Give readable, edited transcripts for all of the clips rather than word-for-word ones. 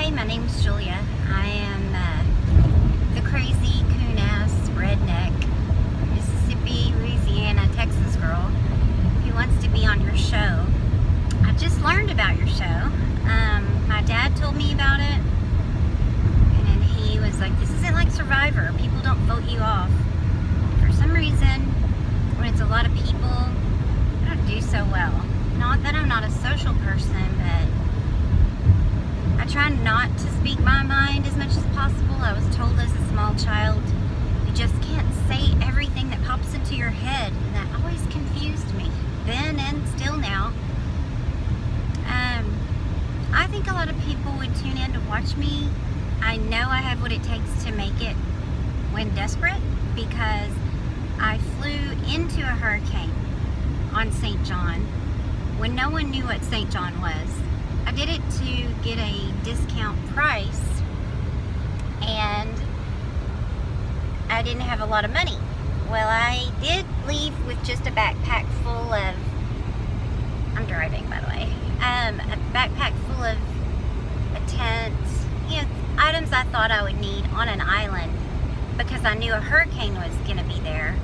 Hi, my name's Julia. I am the crazy, coon-ass, redneck, Mississippi, Louisiana, Texas girl who wants to be on your show. I just learned about your show. My dad told me about it, and he was like, this isn't like Survivor. People don't vote you off. For some reason, when it's a lot of people, I don't do so well. Not that I'm not a social person, but I try not to speak my mind as much as possible. I was told as a small child, you just can't say everything that pops into your head, and that always confused me, then and still now. I think a lot of people would tune in to watch me. I know I have what it takes to make it when desperate, because I flew into a hurricane on St. John when no one knew what St. John was. I did it to get a discount price, and I didn't have a lot of money. Well, I did leave with just a backpack full of, I'm driving by the way, a backpack full of a tent, items I thought I would need on an island, because I knew a hurricane was going to be there.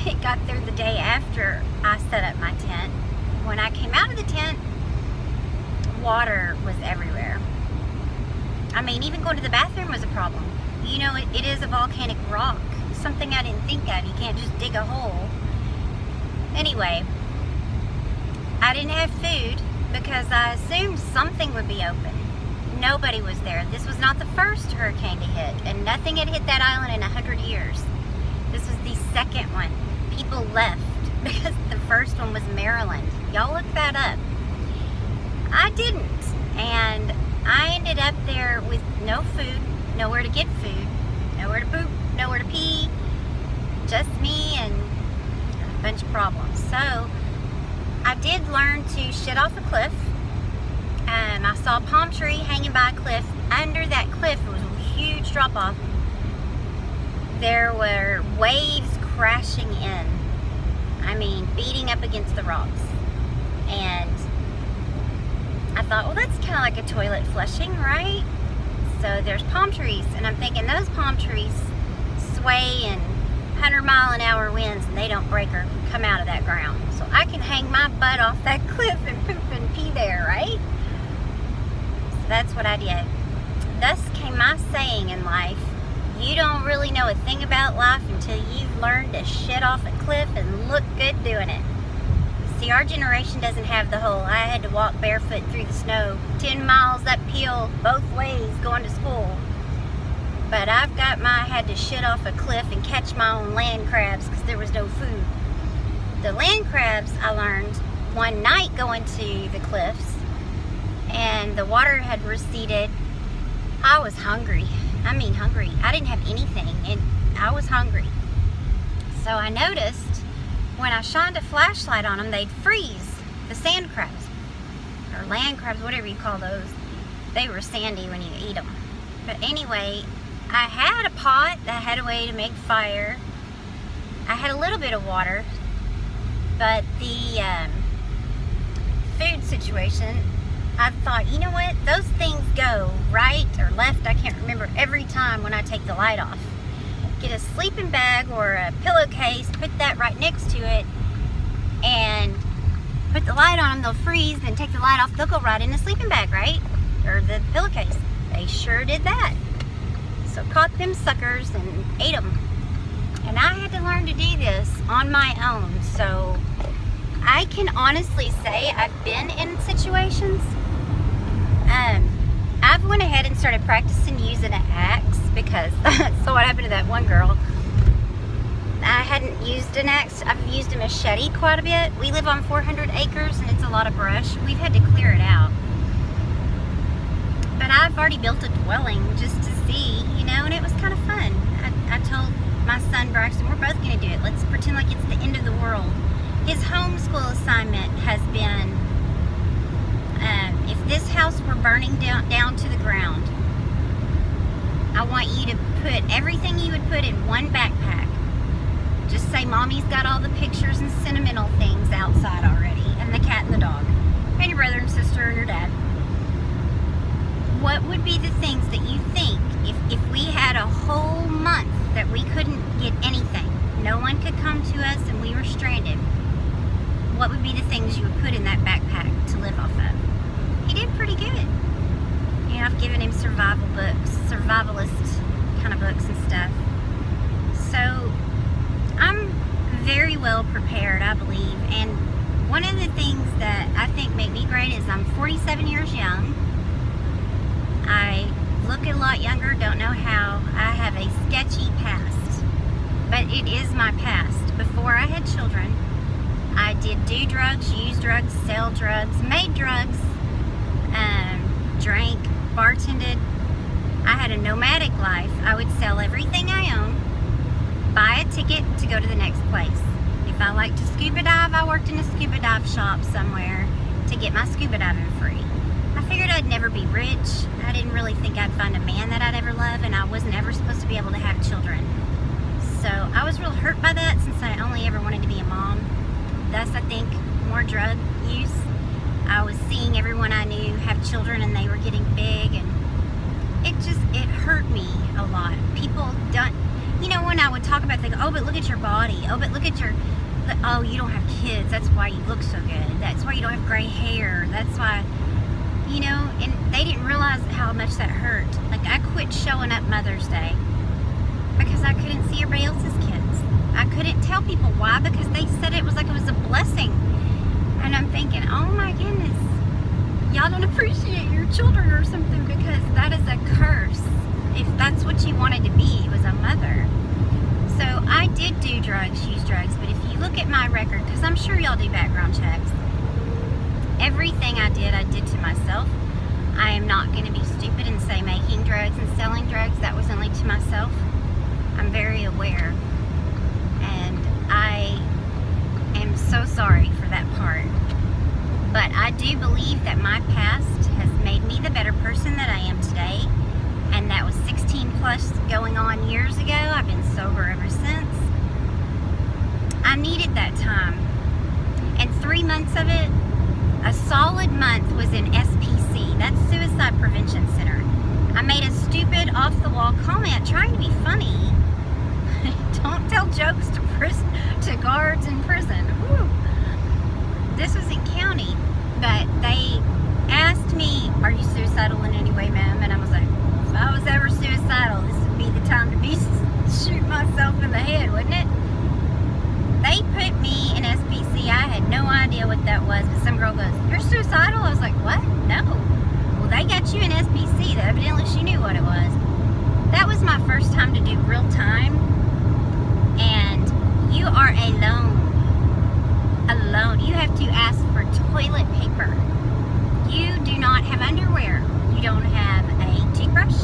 It got there the day after I set up my tent. When I came out of the tent, water was everywhere. I mean, even going to the bathroom was a problem. You know, it is a volcanic rock. Something I didn't think of. You can't just dig a hole. Anyway, I didn't have food because I assumed something would be open. Nobody was there. This was not the first hurricane to hit, and nothing had hit that island in 100 years. This was the second one. People left because the first one was Maryland. Y'all look that up. I didn't, and I ended up there with no food, nowhere to get food, nowhere to poop, nowhere to pee, just me and a bunch of problems. So I did learn to shit off a cliff. I saw a palm tree hanging by a cliff. Under that cliff, it was a huge drop off. There were waves crashing in. I mean, beating up against the rocks. And I thought, well, that's kind of like a toilet flushing, right? So there's palm trees, and I'm thinking those palm trees sway in 100-mile-an-hour winds, and they don't break or come out of that ground. So I can hang my butt off that cliff and poop and pee there, right? So that's what I did. Thus came my saying in life, you don't really know a thing about life until you've learned to shit off a cliff and look good doing it. See, our generation doesn't have the whole, I had to walk barefoot through the snow 10 miles uphill both ways going to school. But I've got I had to shit off a cliff and catch my own land crabs because there was no food. The land crabs I learned one night going to the cliffs, and the water had receded. I was hungry. I mean hungry. I didn't have anything, and I was hungry. So I noticed when I shined a flashlight on them, they'd freeze. The sand crabs, or land crabs, whatever you call those. They were sandy when you eat them. But anyway, I had a pot. I had a way to make fire. I had a little bit of water. But the food situation, I thought, you know what? Those things go right or left, I can't remember, every time when I take the light off. Get a sleeping bag or a pillowcase, put that right next to it, and put the light on them. They'll freeze, then take the light off. They'll go right in the sleeping bag, right? Or the pillowcase. They sure did that. So caught them suckers and ate them. And I had to learn to do this on my own. So I can honestly say I've been in situations. I've went ahead and started practicing using an axe, because so what happened to that one girl, I hadn't used an axe. I've used a machete quite a bit. We live on 400 acres and it's a lot of brush. We've had to clear it out. But I've already built a dwelling just to see, and it was kind of fun. I told my son Braxton, we're both going to do it. Let's pretend like it's the end of the world. His homeschool assignment has been, if this house were burning down to the ground, I want you to put everything you would put in one backpack. Just say Mommy's got all the pictures and sentimental things outside already, and the cat and the dog, and your brother and sister and your dad. What would be the things that you think, if we had a whole month that we couldn't get anything, no one could come to us and we were stranded, what would be the things you would put in that backpack to live off of? He did pretty good. You know, I've given him survival books, survivalist kind of books and stuff. So I'm very well prepared, I believe. And one of the things that I think make me great is I'm 47 years young. I look a lot younger, don't know how. I have a sketchy past, but it is my past. Before I had children, I did do drugs, use drugs, sell drugs, made drugs, drank, bartended. I had a nomadic life. I would sell everything I owned, buy a ticket to go to the next place. If I liked to scuba dive, I worked in a scuba dive shop somewhere to get my scuba diving free. I figured I'd never be rich. I didn't really think I'd find a man that I'd ever love, and I was never supposed to be able to have children. So I was real hurt by that, since I only ever wanted to be a mom. Thus, I think, more drug use. I was seeing everyone I knew have children, and they were getting big, and it hurt me a lot. People don't, you know, when I would talk about things, oh, but look at your body, oh, but look at your, oh, you don't have kids, that's why you look so good, that's why you don't have gray hair, that's why, you know, and they didn't realize how much that hurt. Like, I quit showing up Mother's Day because I couldn't see everybody else's kids. I couldn't tell people why, because they said it was like it was a blessing. And I'm thinking, oh my goodness, y'all don't appreciate your children or something, because that is a curse. If that's what you wanted to be, was a mother. So I did do drugs, use drugs, but if you look at my record, because I'm sure y'all do background checks, everything I did to myself. I am not going to be stupid and say making drugs and selling drugs, that was only to myself. I'm very aware. And I am so sorry for that part. But I do believe that my past has made me the better person that I am today. And that was 16 plus going on years ago. I've been sober ever since. I needed that time. And 3 months of it, a solid month, was in SPC. That's Suicide Prevention Center. I made a stupid off-the-wall comment trying to be funny. Don't tell jokes to guards in prison. Whew. This was in county, but they asked me, "Are you suicidal in any way, ma'am?" And I was like, if I was ever suicidal, this would be the time to shoot myself in the head, wouldn't it? They put me in SPC. I had no idea what that was, but some girl goes, "You're suicidal?" I was like, "What? No." Well, they got you in SPC. Evidently she knew what it was. That was my first time to do real time. And you are alone. Alone. You have to ask for toilet paper. You do not have underwear. You don't have a toothbrush.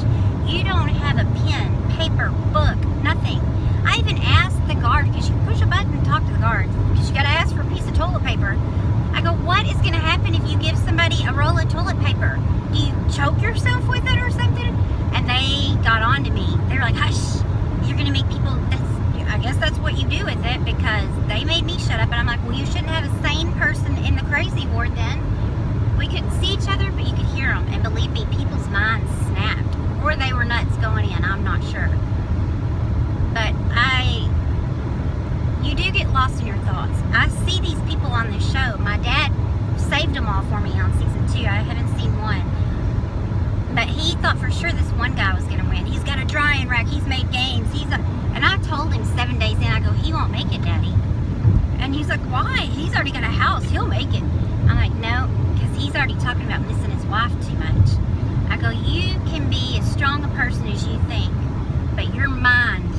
You don't have a pen, paper, book, nothing. I even asked the guard, because you push a button and talk to the guard, because you got to ask for a piece of toilet paper. I go, what is going to happen if you give somebody a roll of toilet paper? Do you choke yourself with it or something? And they got on to me. They were like, hush, you're going to make people, I guess that's what you do with it, because they made me shut up. And I'm like, well, you shouldn't have a sane person in the crazy ward then. We couldn't see each other, but you could hear them. And believe me, people's minds snapped. Or they were nuts going in, I'm not sure. But you do get lost in your thoughts. I see these people on this show. My dad saved them all for me on season 2. I haven't seen one. But he thought for sure this one guy was going to win. He's got a drying rack. He's made games. And I told him 7 days in, I go, he won't make it, Daddy. And he's like, why? He's already got a house. He'll make it. I'm like, no, because he's already talking about missing his wife too much. I go, you can be as strong a person as you think, but your mind,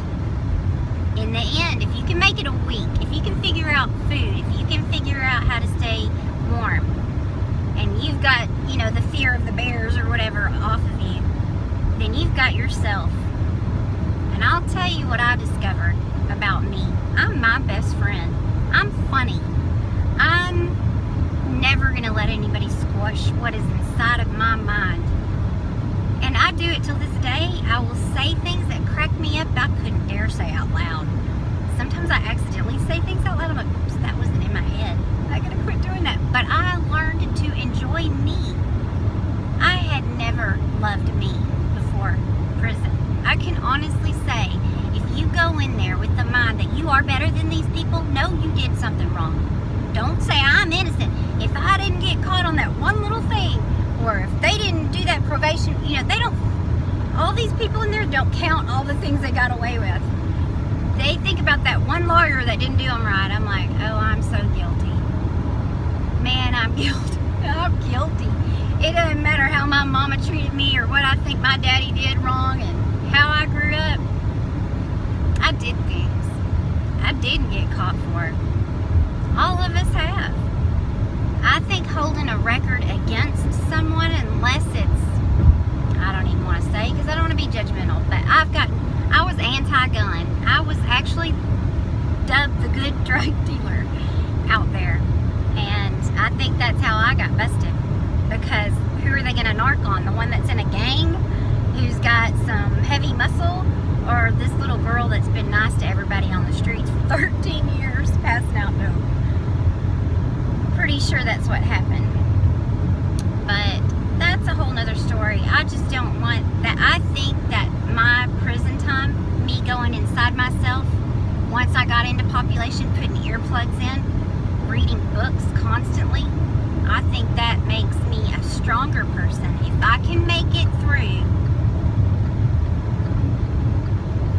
in the end, if you can make it a week, if you can figure out food, if you can figure out how to stay warm, and you've got, you know, the fear of the bears or whatever off of you, then you've got yourself. And I'll tell you what I discovered about me. I'm my best friend. I'm funny. I'm never going to let anybody squash what is inside of my mind. And I do it till this day. I will say things that crack me up I couldn't dare say out loud. Sometimes I accidentally say things out loud. I'm like, oops, that wasn't in my head. I gotta quit doing that. But I learned to enjoy me. I had never ever loved me before prison. I can honestly say, if you go in there with the mind that you are better than these people, no, you did something wrong. Don't say I'm innocent. If I didn't get caught on that one little thing, or if they didn't do that probation, they don't, all these people in there don't count all the things they got away with. They think about that one lawyer that didn't do them right. I'm like, oh, I'm so guilty. Man, I'm guilty. I'm guilty. It doesn't matter how my mama treated me or what I think my daddy did wrong and how I grew up. I did things. I didn't get caught for it. All of us have. I think holding a record against someone, unless it's, I don't even want to say because I don't want to be judgmental, but I was anti-gun. I was actually dubbed the good drug dealer out there. And I think that's how I got busted. Because who are they going to narc on? The one that's in a gang who's got some heavy muscle? Or this little girl that's been nice to everybody on the streets for 13 years passing out dope? Pretty sure that's what happened. But that's a whole nother story. I just don't want that. I think that my prison time, me going inside myself, once I got into population, putting earplugs in, reading books constantly, I think that makes me a stronger person. If I can make it through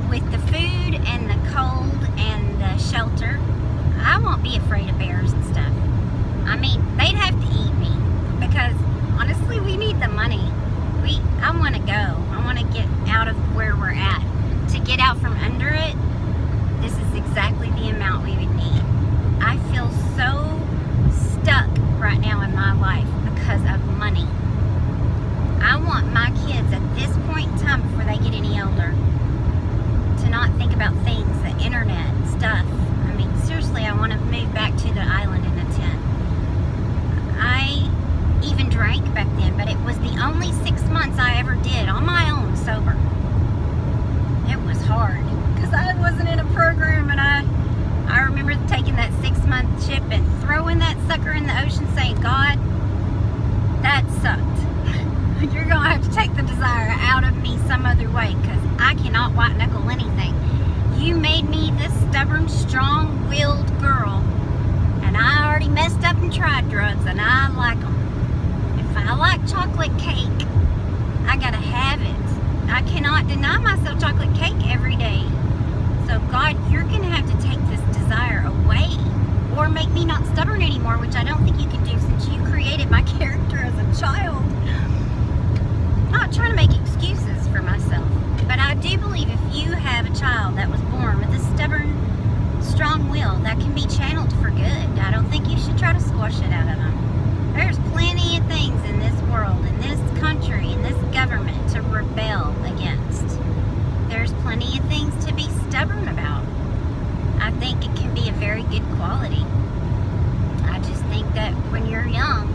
with the food and the cold and the shelter, I won't be afraid of bears and stuff. I mean, they'd have to eat me because honestly, we need the money. I want to go. I want to get out of where we're at. To get out from under it, this is exactly the amount we would need. I feel so stuck right now in my life because of money. I want my kids at this point in time, before they get any older, to not think about things, the internet, stuff. I mean, seriously, I want to move back to the island in a tent. I even drank back then, but it was the only 6 months I ever did on my own sober. It was hard because I wasn't in a program, and I remember taking that 6-month ship and throwing that sucker in the ocean saying, God, that sucked. You're going to have to take the desire out of me some other way because I cannot white knuckle anything. You made me this stubborn, strong-willed girl, and I already messed up and tried drugs, and I like them. If I like chocolate cake, I gotta have it. I cannot deny myself chocolate cake every day. So God, you're gonna have to take this desire away or make me not stubborn anymore, which I don't think you can do since you created my character as a child. Not trying to make excuses for myself, but I do believe if you have a child that was born with a stubborn, strong will, that can be channeled for good. I don't think you should try to squash it out of them. There's plenty of things in this world, in this country, in this government to rebel against. There's plenty of things to be stubborn about. I think it can be a very good quality. I just think that when you're young,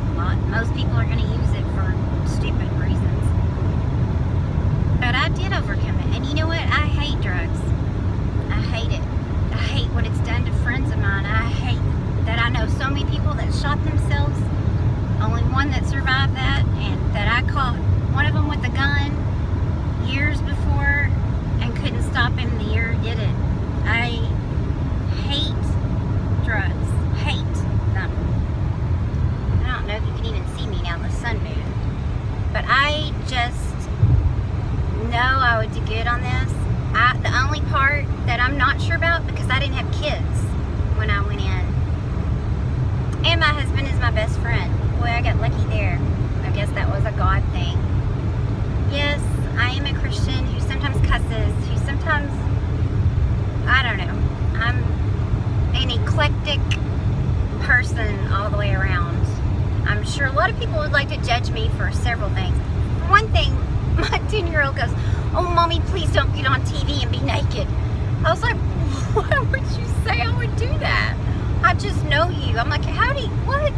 most people are going to use it for stupid reasons. But I did overcome it. And you know what? I hate drugs. I hate it. I hate what it's done to friends of mine. I hate that I know so many people that shot themselves. Only one that survived that, and that I caught one of them with a gun years before and couldn't stop him the year he did it. I hate drugs. Hate them. I don't know if you can even see me now, the sun moved. But I just know I would do good on this. The only part that I'm not sure about, because I didn't have kids when I went in. And my husband is my best friend. Boy, I got lucky there. I guess that was a God thing. Yes, I am a Christian who sometimes cusses, who sometimes, I don't know. I'm an eclectic person all the way around. I'm sure a lot of people would like to judge me for several things. For one thing, my 10-year-old goes, "Oh, Mommy, please don't get on TV and be naked." I was like, why would you say I would do that? I just know you. I'm like, what?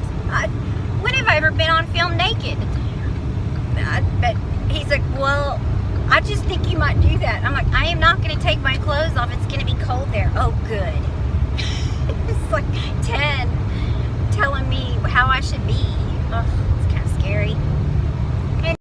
When have I ever been on film naked? But he's like, well, I just think you might do that. I'm like, I am not going to take my clothes off. It's going to be cold there. Oh, good. It's like 10 telling me how I should be. Oh, it's kind of scary.